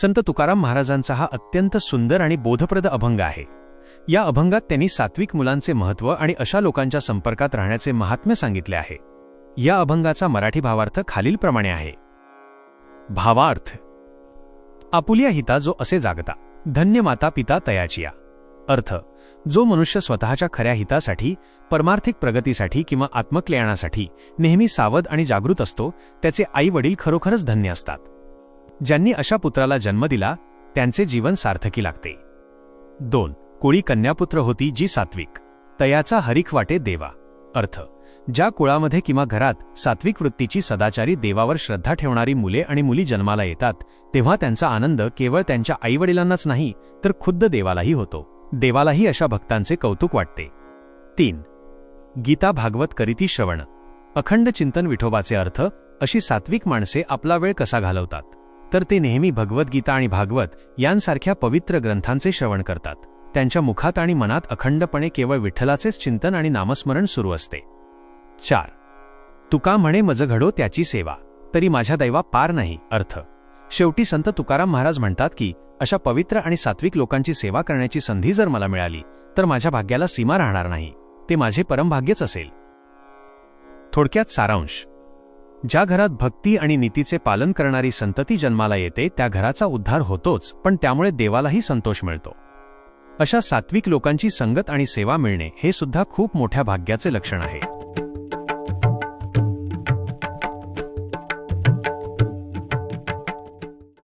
संत तुकाराम महाराजांचा हा अत्यंत सुंदर आणि बोधप्रद अभंग आहे. या अभंगात त्यांनी सात्विक मुलांचे महत्त्व आणि अशा लोकांच्या संपर्कात राहण्याचे महात्म्य सांगितले आहे. या अभंगाचा मराठी भावार्थ खालीलप्रमाणे आहे. भावार्थ: आपुलिया हिता जो असे जागता, धन्य माता पिता तयाचिया. अर्थ: जो मनुष्य स्वतःच्या खऱ्या हितासाठी, परमार्थिक प्रगतीसाठी किंवा आत्मकल्याणासाठी नेहमी सावध आणि जागृत असतो, त्याचे आई वडील खरोखरच धन्य असतात. ज्यांनी अशा पुत्राला जन्म दिला त्यांचे जीवन सार्थकी लागते. 2. कुळी कन्यापुत्र होती जी सात्विक, तयाचा हरिख वाटे देवा. अर्थ: ज्या कुळामध्ये किंवा घरात सात्विक वृत्तीची, सदाचारी, देवावर श्रद्धा ठेवणारी मुले आणि मुली जन्माला येतात, तेव्हा त्यांचा आनंद केवळ त्यांच्या आईवडिलांनाच नाही तर खुद्द देवालाही होतो. देवालाही अशा भक्तांचे कौतुक वाटते. 3. गीता भागवत करीती श्रवण. अखंड चिंतन. विठोबाचे अर्थ: अशी सात्विक माणसे आपला वेळ कसा घालवतात, तर ते नेहमी भगवद्गीता आणि भागवत यांसारख्या पवित्र ग्रंथांचे श्रवण करतात. त्यांच्या मुखात आणि मनात अखंडपणे केवळ विठ्ठलाचेच चिंतन आणि नामस्मरण सुरू असते. 4. तुका म्हणे मज घडो त्याची सेवा, तरी माझ्या दैवा पार नाही. अर्थ: शेवटी संत तुकाराम महाराज म्हणतात की अशा पवित्र आणि सात्विक लोकांची सेवा करण्याची संधी जर मला मिळाली तर माझ्या भाग्याला सीमा राहणार नाही, ते माझे परमभाग्यच असेल. थोडक्यात सारांश: ज्या घरात भक्ती आणि नीतीचे पालन करणारी संतती जन्माला येते त्या घराचा उद्धार होतोच, पण त्यामुळे देवालाही संतोष मिळतो. अशा सात्विक लोकांची संगत आणि सेवा मिळणे हे सुद्धा खूप मोठ्या भाग्याचे लक्षण आहे.